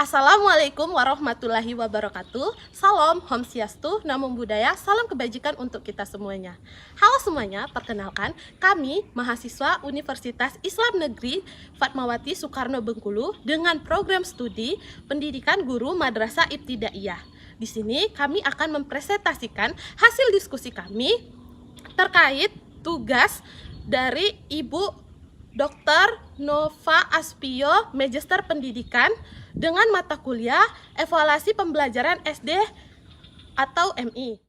Assalamualaikum warahmatullahi wabarakatuh. Salam, Om Swastiastu, Namo Buddhaya, salam kebajikan untuk kita semuanya. Halo semuanya, perkenalkan kami mahasiswa Universitas Islam Negeri Fatmawati Soekarno Bengkulu dengan program studi Pendidikan Guru Madrasah Ibtidaiyah. Di sini kami akan mempresentasikan hasil diskusi kami terkait tugas dari Ibu Dr. Nova Aspio, Magister Pendidikan dengan mata kuliah Evaluasi Pembelajaran SD atau MI.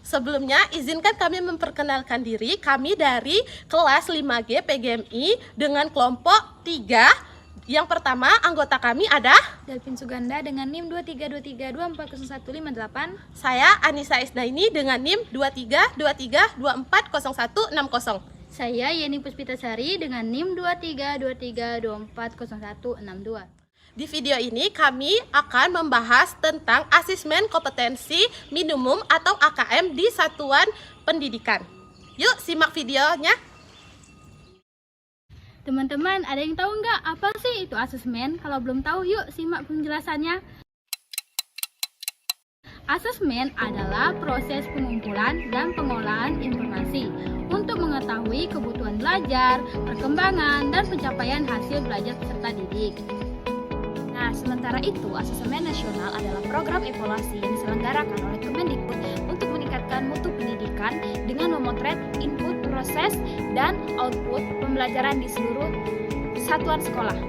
Sebelumnya, izinkan kami memperkenalkan diri. Kami dari kelas 5G PGMI dengan kelompok 3. Yang pertama, anggota kami ada Delvin Suganda dengan NIM 2323240158. Saya Anissa Isnaini dengan NIM 2323240160. Saya Yeni Puspitasari dengan NIM 2323240162. Di video ini kami akan membahas tentang asesmen kompetensi minimum atau AKM di satuan pendidikan. Yuk simak videonya. Teman-teman, ada yang tahu nggak apa sih itu asesmen? Kalau belum tahu, yuk simak penjelasannya. Asesmen adalah proses pengumpulan dan pengolahan informasi untuk mengetahui kebutuhan belajar, perkembangan, dan pencapaian hasil belajar peserta didik. Nah, sementara itu, asesmen nasional adalah program evaluasi yang diselenggarakan oleh Kemendikbud untuk meningkatkan mutu pendidikan dengan memotret input, proses, dan output pembelajaran di seluruh satuan sekolah.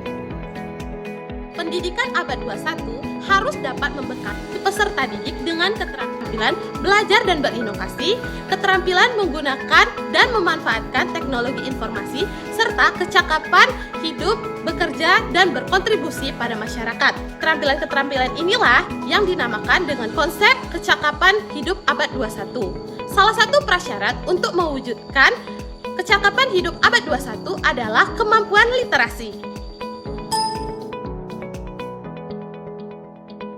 Pendidikan abad 21 harus dapat membekali peserta didik dengan keterampilan belajar dan berinovasi, keterampilan menggunakan dan memanfaatkan teknologi informasi, serta kecakapan hidup, bekerja, dan berkontribusi pada masyarakat. Keterampilan-keterampilan inilah yang dinamakan dengan konsep kecakapan hidup abad 21. Salah satu prasyarat untuk mewujudkan kecakapan hidup abad 21 adalah kemampuan literasi.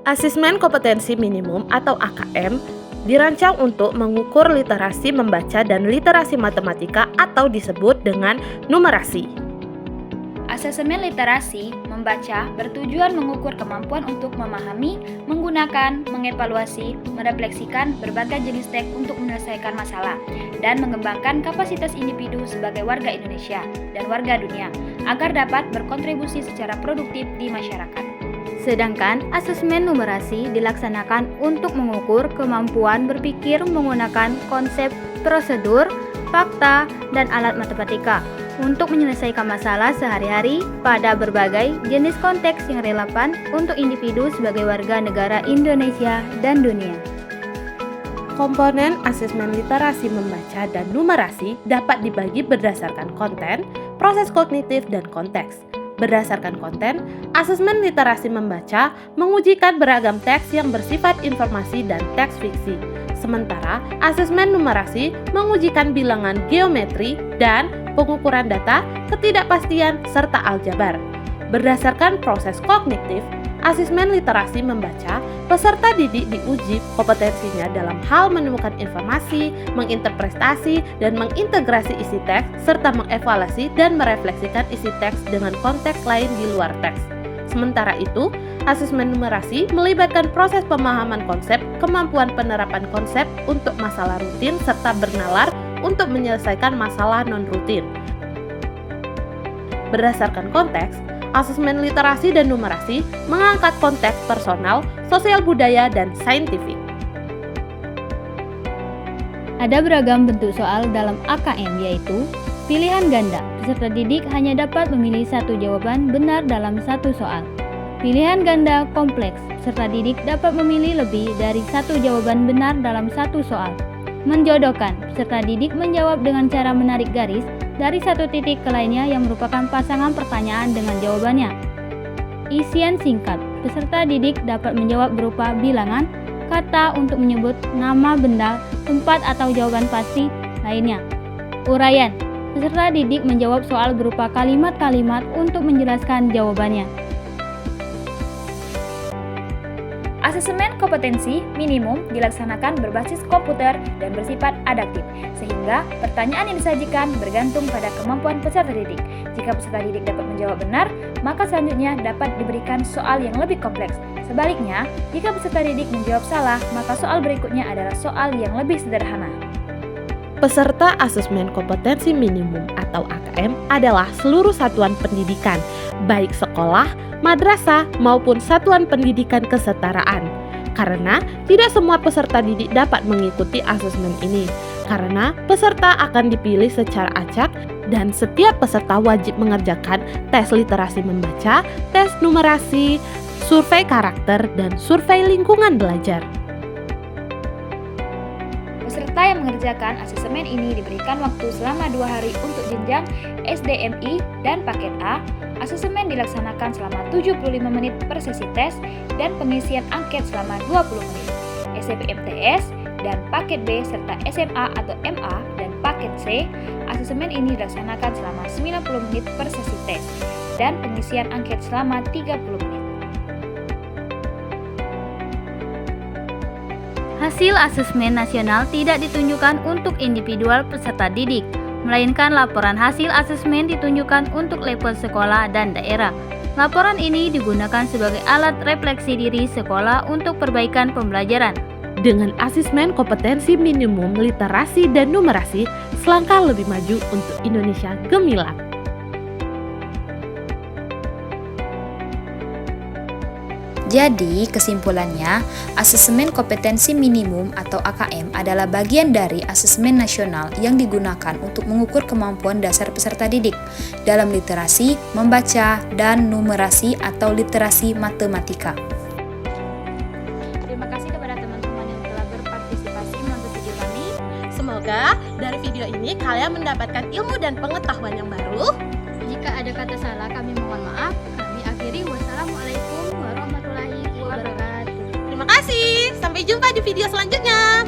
Asesmen kompetensi minimum atau AKM dirancang untuk mengukur literasi membaca dan literasi matematika atau disebut dengan numerasi. Asesmen literasi membaca bertujuan mengukur kemampuan untuk memahami, menggunakan, mengevaluasi, merefleksikan berbagai jenis teks untuk menyelesaikan masalah, dan mengembangkan kapasitas individu sebagai warga Indonesia dan warga dunia agar dapat berkontribusi secara produktif di masyarakat. Sedangkan asesmen numerasi dilaksanakan untuk mengukur kemampuan berpikir menggunakan konsep, prosedur, fakta, dan alat matematika untuk menyelesaikan masalah sehari-hari pada berbagai jenis konteks yang relevan untuk individu sebagai warga negara Indonesia dan dunia. Komponen asesmen literasi membaca dan numerasi dapat dibagi berdasarkan konten, proses kognitif, dan konteks. Berdasarkan konten, asesmen literasi membaca mengujikan beragam teks yang bersifat informasi dan teks fiksi. Sementara, asesmen numerasi mengujikan bilangan geometri dan pengukuran data, ketidakpastian, serta aljabar. Berdasarkan proses kognitif, asesmen literasi membaca, peserta didik diuji kompetensinya dalam hal menemukan informasi, menginterpretasi, dan mengintegrasi isi teks, serta mengevaluasi dan merefleksikan isi teks dengan konteks lain di luar teks. Sementara itu, asesmen numerasi melibatkan proses pemahaman konsep, kemampuan penerapan konsep untuk masalah rutin, serta bernalar untuk menyelesaikan masalah non-rutin. Berdasarkan konteks, asesmen literasi dan numerasi mengangkat konteks personal, sosial budaya, dan saintifik. Ada beragam bentuk soal dalam AKM, yaitu pilihan ganda. Peserta didik hanya dapat memilih satu jawaban benar dalam satu soal. Pilihan ganda kompleks. Peserta didik dapat memilih lebih dari satu jawaban benar dalam satu soal. Menjodohkan. Peserta didik menjawab dengan cara menarik garis dari satu titik ke lainnya yang merupakan pasangan pertanyaan dengan jawabannya. Isian singkat. Peserta didik dapat menjawab berupa bilangan, kata untuk menyebut nama benda, tempat atau jawaban pasti lainnya. Uraian. Peserta didik menjawab soal berupa kalimat-kalimat untuk menjelaskan jawabannya. Asesmen kompetensi minimum dilaksanakan berbasis komputer dan bersifat adaptif, sehingga pertanyaan yang disajikan bergantung pada kemampuan peserta didik. Jika peserta didik dapat menjawab benar, maka selanjutnya dapat diberikan soal yang lebih kompleks. Sebaliknya, jika peserta didik menjawab salah, maka soal berikutnya adalah soal yang lebih sederhana. Peserta asesmen kompetensi minimum atau AKM adalah seluruh satuan pendidikan, baik sekolah, madrasah, maupun satuan pendidikan kesetaraan. Karena tidak semua peserta didik dapat mengikuti asesmen ini, karena peserta akan dipilih secara acak dan setiap peserta wajib mengerjakan tes literasi membaca, tes numerasi, survei karakter, dan survei lingkungan belajar. Peserta yang mengerjakan asesmen ini diberikan waktu selama 2 hari untuk jenjang SDMI dan paket A. Asesmen dilaksanakan selama 75 menit per sesi tes dan pengisian angket selama 20 menit. SBMTS dan paket B serta SMA atau MA dan paket C, asesmen ini dilaksanakan selama 90 menit per sesi tes dan pengisian angket selama 30 menit. Hasil asesmen nasional tidak ditunjukkan untuk individual peserta didik, melainkan laporan hasil asesmen ditunjukkan untuk level sekolah dan daerah. Laporan ini digunakan sebagai alat refleksi diri sekolah untuk perbaikan pembelajaran. Dengan asesmen kompetensi minimum literasi dan numerasi, selangkah lebih maju untuk Indonesia gemilang. Jadi, kesimpulannya, asesmen kompetensi minimum atau AKM adalah bagian dari asesmen nasional yang digunakan untuk mengukur kemampuan dasar peserta didik dalam literasi, membaca, dan numerasi atau literasi matematika. Terima kasih kepada teman-teman yang telah berpartisipasi menonton video kami. Semoga dari video ini kalian mendapatkan ilmu dan pengetahuan yang baru. Jika ada kata salah, kami mohon maaf. Kami akhiri. Wassalamualaikum warahmatullahi wabarakatuh. Terima kasih, sampai jumpa di video selanjutnya.